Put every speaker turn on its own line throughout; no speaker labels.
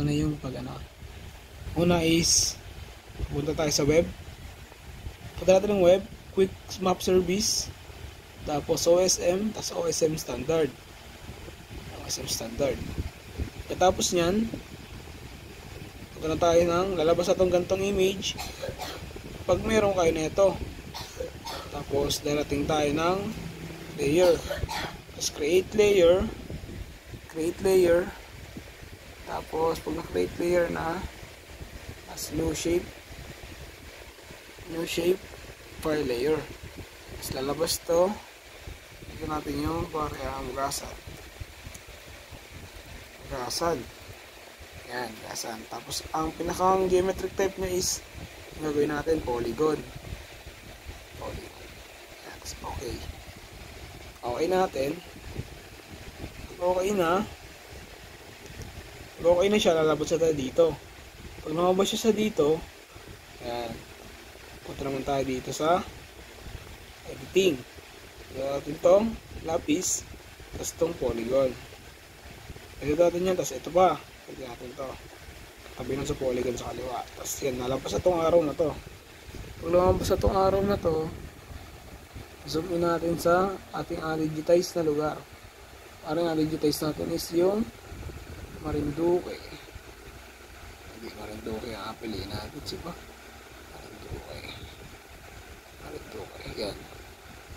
na yung pag ano. Una is, punta tayo sa web. Punta natin ng web, quick map service, tapos OSM, tapos OSM standard. OSM standard. Katapos nyan, punta na tayo ng, lalabas na itong gantong image. Pag meron kayo na ito, tapos darating tayo ng layer. Tapos create layer. Tapos pag na-create layer na, as new shape file layer. Tapos lalabas to. Ito natin yung para magasan. Yan, gasan. Tapos ang pinakang geometric type niya is gagawin natin polygon. Yan, okay. Okay natin. Okay na siya, lalabas siya dito. Pag lumabas siya sa dito, yan, punta naman tayo dito sa editing. Natin tong lapis, tapos tong polygon. Pwede natin yan, tapos ito pa. Pwede natin to. Tabi nun sa polygon sa kaliwa. Tapos yan, nalabas na tong araw na to. Pag lumabas na tong araw na to, zoom in natin sa ating digitize na lugar. Parang digitize natin is yung Marinduque. Hindi Marinduque ang piliin natin, siya. Marinduque. Yan.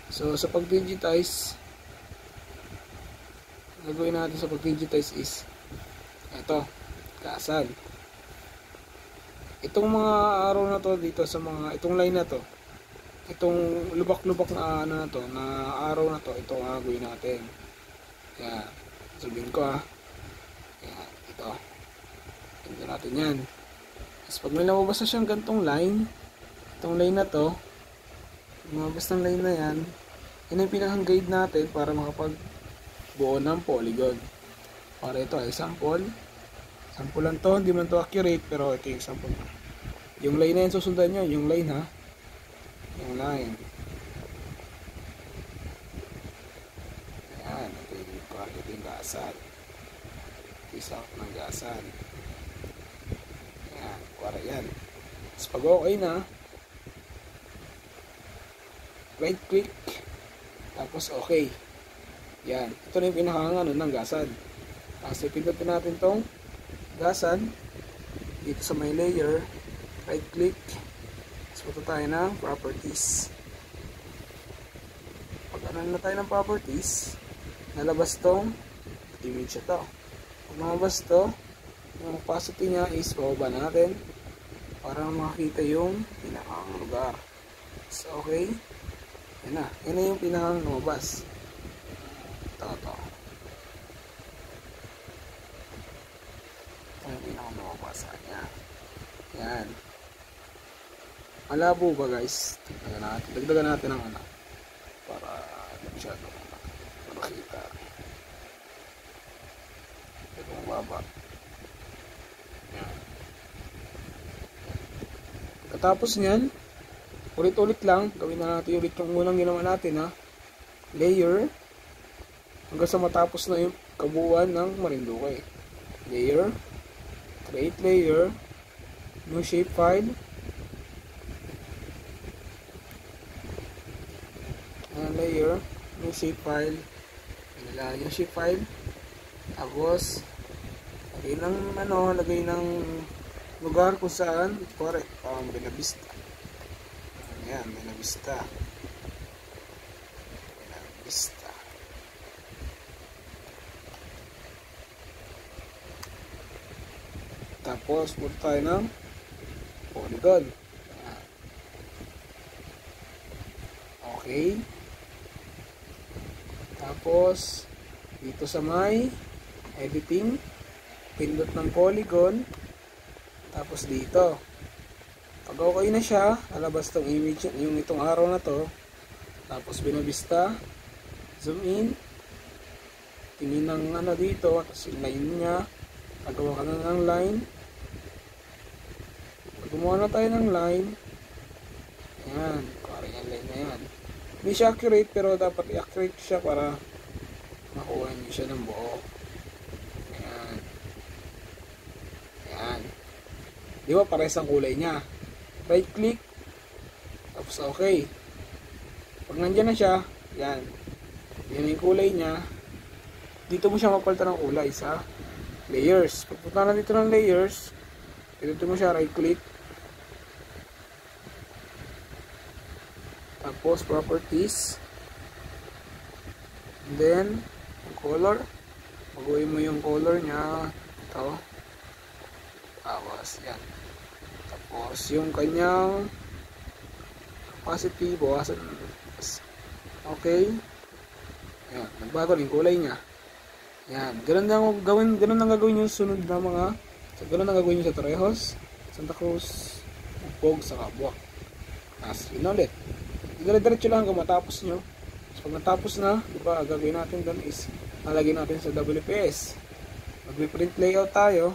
So sa pag-digitize, gagawin natin sa pag-digitize is ito, kasal. Itong mga araw na to dito sa mga, itong line na to, itong lubak-lubak na ano na to, na araw na to, ito ang gagawin natin. Yan, sabihin ko yan, ito. Tingnan natin yan. Tapos pag may lumabas na siyang gantong line, itong line na to, lumabas ng line na yan, yun yung pinakang guide natin para makapagbuo ng polygon. Para ito ay sample. Sample lang to, hindi man to accurate, pero ito yung sample. Yung line na yan susundan nyo, yung line ha. Yung line. Ayan, ito yung gasan. Isa ng gasan. Ayan, kuwara yan. Tapos pag okay na, right click, tapos okay. Yan, ito na yung pinakang ng gasan. Tapos ipindutin natin tong gasan dito sa may layer, right click, tapos punta tayo ng properties. Pag ano na tayo ng properties, nalabas tong image ito. Pag nalabas to, yung opacity niya is bababa natin para makakita yung pinakang lugar. So okay, yan na yung pinakang lumabas. Ito yung pinakang lumabas niya. Yan. Malabo ba guys? Dagdagan natin ang ano para masyado makita. Ito ang baba. Yan. Katapos nyan, ulit-ulit lang, gawin na natin ulit yung unang ginawa natin ha. Layer, hanggang sa matapos na yung kabuuan ng Marinduque. Layer, create layer, new shape file, layer, new shape file, nilagay yung shape file, tapos lagay ng lugar kung saan correct, Benavista. Ayan, Benavista. Tapos punta tayo ng polygon. Okay. Tapos dito sa may editing, pindot ng polygon. Tapos dito, pag okay na siya, lalabas tong image, yung itong araw na to. Tapos Benavista, zoom in, tingin ng ano dito, tapos yung line nya, pagawa ka na ng line. Pag gumawa na tayo ng line, ayan, parang yung line na yan. Hindi siya accurate, pero dapat i-accurate siya para makuha nyo siya ng buo. Ayan. Di ba parehas ang kulay niya? Right click, tapos okay. Pag nandyan na siya, yan. Yan yung kulay niya. Dito mo siya mapalitan ng kulay sa layers. Pagpunta na dito ng layers, dito mo siya right click. Tapos properties. And then, color. Baguhin mo yung color niya. Ito. Tapos, yan. Tapos, yung kanyang opacity, bawasan. Okay. Yan. Nagbago na yung kulay niya. Yan. Ganun lang gagawin yung sunod na mga, ganun lang gagawin yung sa Torrejos, Santa Cruz, Bugpog, sa Kabuak. Tapos, yun ulit. Dire-diretso lang hanggang matapos nyo. So, pag natapos na, diba, gagawin natin doon is, nalagay natin sa WPS. Mag-print layout tayo.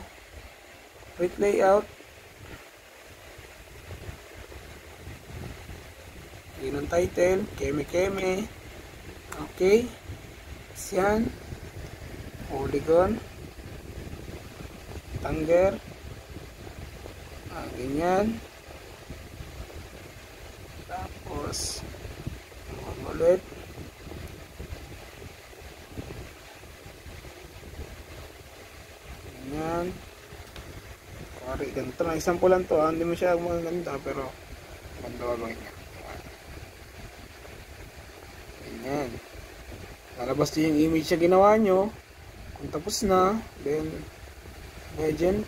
Print layout. Yun ang title. Keme. Okay. Yan. Polygon. Tanger. Ganyan. Tapos, ulit. Ganyan. Kari, ganito lang. Example lang to. Hindi mo siya maganda, pero ganda gagawin niya. Ganyan. Lalabas din yung image na ginawa nyo. Kung tapos na, then, legend.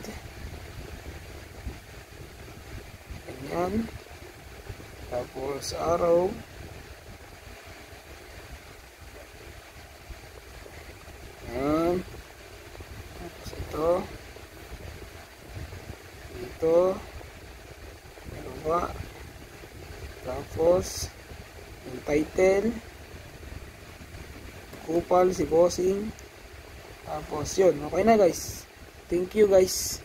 Ganyan. Tapos, arrow. Yan. Tapos ito. Ito. Dalawa. Tapos, yung title. Kupal, si Bossing. Tapos, yun. Okay na guys. Thank you guys.